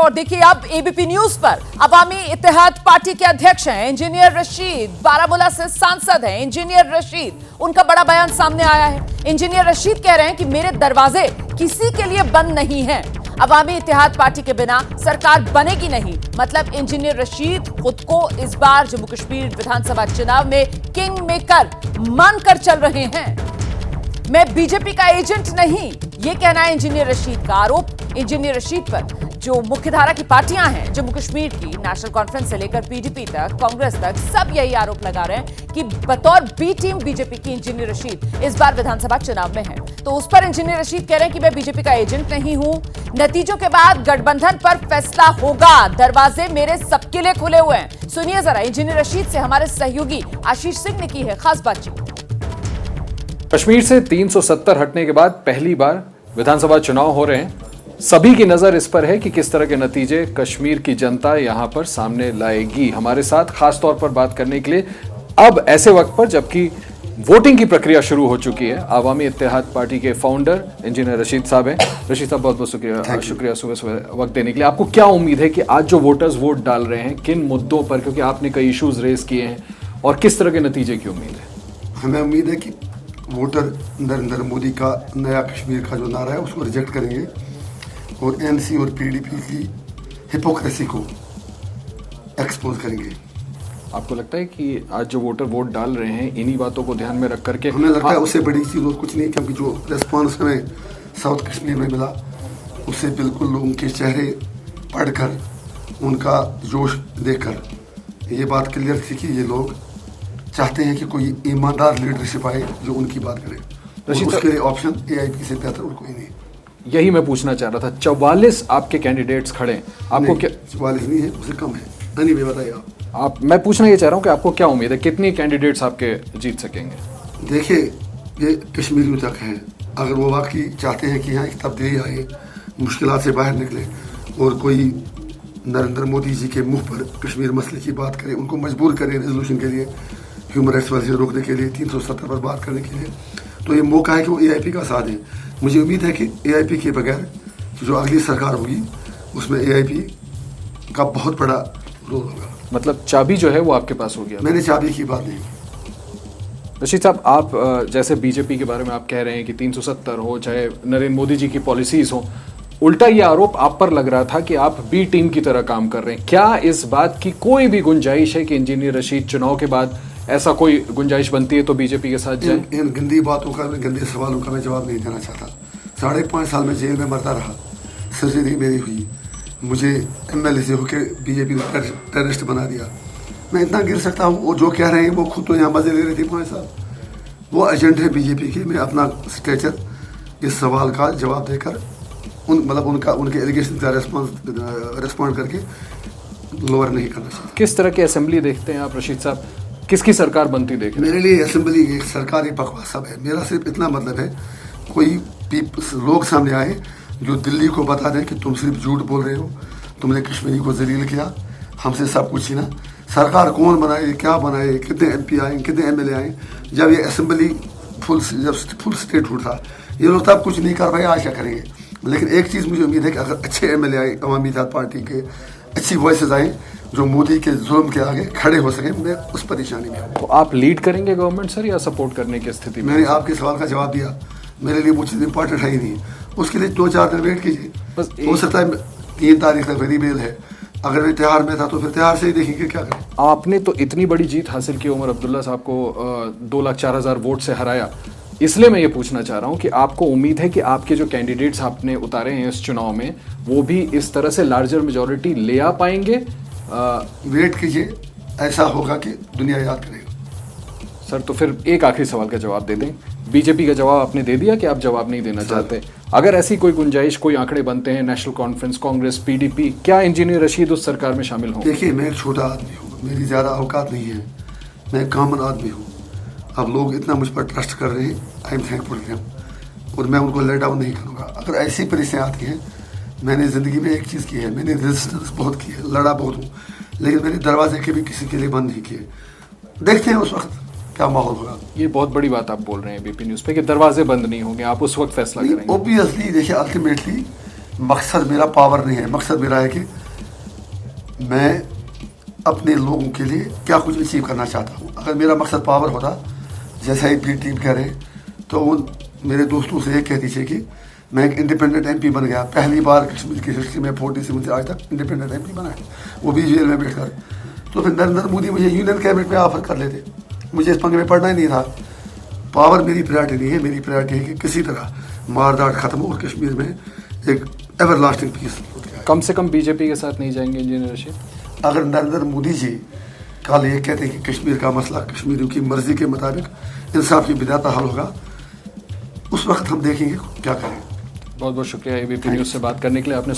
और देखिए अब एबीपी न्यूज पर अवामी इत्तेहाद पार्टी के अध्यक्ष हैं इंजीनियर रशीद, बारामूला से सांसद हैं इंजीनियर रशीद। उनका बड़ा बयान सामने आया है। इंजीनियर रशीद कह रहे हैं कि मेरे दरवाजे किसी के लिए बंद नहीं हैं। अवामी इत्तेहाद पार्टी के बिना सरकार बनेगी नहीं। मतलब इंजीनियर रशीद खुद को इस बार जम्मू कश्मीर विधानसभा चुनाव में किंग मेकर मानकर चल रहे हैं। मैं बीजेपी का एजेंट नहीं, ये कहना है इंजीनियर रशीद का। आरोप इंजीनियर रशीद पर जो मुख्यधारा की पार्टियां हैं जम्मू कश्मीर की, नेशनल कॉन्फ्रेंस से लेकर पीडीपी तक, कांग्रेस तक, सब यही आरोप लगा रहे हैं कि बतौर बी टीम बीजेपी की इंजीनियर रशीद इस बार विधानसभा चुनाव में है। तो उस पर इंजीनियर रशीद कह रहे हैं कि मैं बीजेपी का एजेंट नहीं हूं। नतीजों के बाद गठबंधन पर फैसला होगा। दरवाजे मेरे सबके लिए खुले हुए हैं। सुनिए जरा इंजीनियर रशीद से हमारे सहयोगी आशीष सिंह ने की है खास बातचीत। कश्मीर से 370 हटने के बाद पहली बार विधानसभा चुनाव हो रहे हैं। सभी की नजर इस पर है कि किस तरह के नतीजे कश्मीर की जनता यहां पर सामने लाएगी। हमारे साथ खास तौर पर बात करने के लिए अब ऐसे वक्त पर जबकि वोटिंग की प्रक्रिया शुरू हो चुकी है, अवामी इत्तेहाद पार्टी के फाउंडर इंजीनियर रशीद साहब हैं। रशीद साहब बहुत बहुत शुक्रिया सुबह सुबह वक्त देने के लिए। आपको क्या उम्मीद है कि आज जो वोटर्स वोट डाल रहे हैं किन मुद्दों पर, क्योंकि आपने कई इश्यूज रेज किए हैं, और किस तरह के नतीजे की उम्मीद है? हमें उम्मीद है कि वोटर नरेंद्र मोदी का नया कश्मीर का जो नारा है उसको रिजेक्ट करेंगे और एनसी और पीडीपी की हिपोक्रेसी को एक्सपोज करेंगे। आपको लगता है कि आज जो वोटर वोट डाल रहे हैं इन्हीं बातों को ध्यान में रख करके? हमें लगता है उससे बड़ी चीज़ और कुछ नहीं, क्योंकि जो रेस्पॉन्स हमें साउथ कश्मीर में मिला उससे बिल्कुल लोगों के चेहरे पढ़कर, उनका जोश देखकर ये बात क्लियर थी कि ये लोग चाहते हैं कि कोई ईमानदार लीडरशिप आए जो उनकी बात करे। उसके लिए ऑप्शन एआईपी से बेहतर और कोई नहीं। यही मैं पूछना चाह रहा था। 44 आपके कैंडिडेट्स खड़े हैं, आपको क्या? 44 नहीं है, उससे कम है। नहीं भी बताइए आप। मैं पूछना ये चाह रहा हूँ कि आपको क्या उम्मीद है, कितनी कैंडिडेट्स आपके जीत सकेंगे? देखिए, ये कश्मीरियों तक है। अगर वो वाकई चाहते हैं कि यहाँ एक तब्दीली आए, मुश्किलात से बाहर निकले और कोई नरेंद्र मोदी जी के मुंह पर कश्मीर मसले की बात करे, उनको मजबूर करे रेजोल्यूशन के लिए, ह्यूमन राइट्स वायलेशन रोकने के लिए, 370 पर बात करने के लिए, तो ये मौका है कि वो एआईपी का साथ दें। मुझे उम्मीद है कि एआईपी के बगैर जो अगली सरकार होगी उसमें एआईपी का बहुत बड़ा रोल होगा। मतलब चाबी जो है वो आपके पास होगी? मैंने चाबी की बात नहीं। रशीद साहब, आप जैसे बीजेपी के बारे में आप कह रहे हैं कि 370 हो, चाहे नरेंद्र मोदी जी की पॉलिसीज हो, उल्टा ये आरोप आप पर लग रहा था कि आप बी टीम की तरह काम कर रहे हैं। क्या इस बात की कोई भी गुंजाइश है कि इंजीनियर रशीद चुनाव के बाद ऐसा कोई गुंजाइश बनती है तो बीजेपी के साथ जाए? इन गंदी बातों का, गंदे सवालों का मैं जवाब नहीं देना चाहता। 5.5 साल में जेल में मरता रहा, सर्जरी मेरी हुई, मुझे एमएलए से होकर बीजेपी ने टेररिस्ट बना दिया। मैं इतना गिर सकता हूँ? वो जो कह रहे हैं वो खुद तो यहाँ मजे ले रहे थे 5 साल। वो एजेंट है बीजेपी के। मैं अपना स्टेचर इस सवाल का जवाब देकर उनके एलिगेशन का रिस्पॉन्ड करके लोअर नहीं करना चाहिए। किस तरह की असेंबली देखते हैं आप रशीद साहब? किसकी सरकार बनती देख रहे हैं? मेरे लिए असेंबली एक सरकारी बकवास सब है। मेरा सिर्फ इतना मतलब है, कोई लोग सामने आए जो दिल्ली को बता दें कि तुम सिर्फ झूठ बोल रहे हो, तुमने कश्मीरी को जलील किया, हमसे सब कुछ छीना। सरकार कौन बनाए, क्या बनाए, कितने एमपी आए, कितने एमएलए आए? जब ये असेंबली फुल स्टेट हुड था, ये लोग तब कुछ नहीं कर पाए, आज क्या करेंगे? लेकिन एक चीज़ मुझे उम्मीद है कि अगर अच्छे एमएलए आए, अवामी इत्तेहाद पार्टी के अच्छी वॉइसेस आए जो मोदी के जुल्म के आगे खड़े हो सके, मैं उस परेशानी में हूँ। तो आप लीड करेंगे गवर्नमेंट सर या सपोर्ट करने की स्थिति में? मैंने आपके सवाल का जवाब दिया। मेरे लिए वो चीज़ इंपॉर्टेंट है ही नहीं। उसके लिए 2-4 दिन वेट कीजिए। बस हो सकता है 3 तारीख तक मेरी मेल है। अगर मैं तिहाड़ में था तो फिर तिहाड़ से ही देखेंगे क्या करें। आपने तो इतनी बड़ी जीत हासिल की, उमर अब्दुल्ला साहब को 2,04,000 वोट से हराया। इसलिए मैं ये पूछना चाह रहा हूँ कि आपको उम्मीद है कि आपके जो कैंडिडेट्स आपने उतारे हैं इस चुनाव में वो भी इस तरह से लार्जर मेजोरिटी ले आ पाएंगे? वेट कीजिए, ऐसा होगा कि दुनिया याद करेगा। सर तो फिर एक आखिरी सवाल का जवाब दे दें। बीजेपी का जवाब आपने दे दिया कि आप जवाब नहीं देना चाहते। अगर ऐसी कोई गुंजाइश, कोई आंकड़े बनते हैं, नेशनल कॉन्फ्रेंस, कांग्रेस, पीडीपी, क्या इंजीनियर रशीद उस सरकार में शामिल हों? देखिए, मैं एक छोटा आदमी हूँ, मेरी ज़्यादा औकात नहीं है, मैं कॉमन आदमी हूँ। अब लोग इतना मुझ पर ट्रस्ट कर रहे हैं, I am thankful to them, और मैं उनको लेट डाउन नहीं करूँगा। अगर ऐसी परिस्थितियाँ आती हैं, मैंने ज़िंदगी में एक चीज़ की है, मैंने रेजिस्टेंस बहुत की है, लड़ा बहुत हूँ, लेकिन मैंने दरवाजे के भी किसी के लिए बंद नहीं किए। देखते हैं उस वक्त क्या माहौल होगा। ये बहुत बड़ी बात आप बोल रहे हैं बीपी न्यूज़ पे कि दरवाजे बंद नहीं होंगे, आप उस वक्त फैसला करेंगे। ऑब्वियसली देखिए, अल्टीमेटली मकसद मेरा पावर नहीं है, मकसद मेरा है कि मैं अपने लोगों के लिए क्या कुछ अचीव करना चाहता हूँ। अगर मेरा मकसद पावर होता, जैसा ही पी टीम कह रहे, तो उन मेरे दोस्तों से ये कह दीजिए कि मैं एक इंडिपेंडेंट एमपी बन गया, पहली बार कश्मीर की हिस्ट्री में 47 से आज तक इंडिपेंडेंट एमपी बना है, वो भी जेल में बैठकर। तो फिर नरेंद्र मोदी मुझे यूनियन कैबिनेट में ऑफर कर लेते, मुझे इस पंगे में पड़ना ही नहीं था। पावर मेरी प्रायोरिटी नहीं है, मेरी प्रायोरिटी है कि किसी तरह मारदाट खत्म हो और कश्मीर में एक एवर लास्टिंग पीस हो जाए। कम से कम बीजेपी के साथ नहीं जाएंगे इंजीनियर रशीद? अगर नरेंद्र मोदी जी कल ये कहते हैं कि कश्मीर का मसला कश्मीरियों की मर्जी के मुताबिक इंसाफ की बिना हल होगा, उस वक्त हम देखेंगे क्या करेंगे। बहुत बहुत शुक्रिया एबीपी न्यूज़ से बात करने के लिए। आपने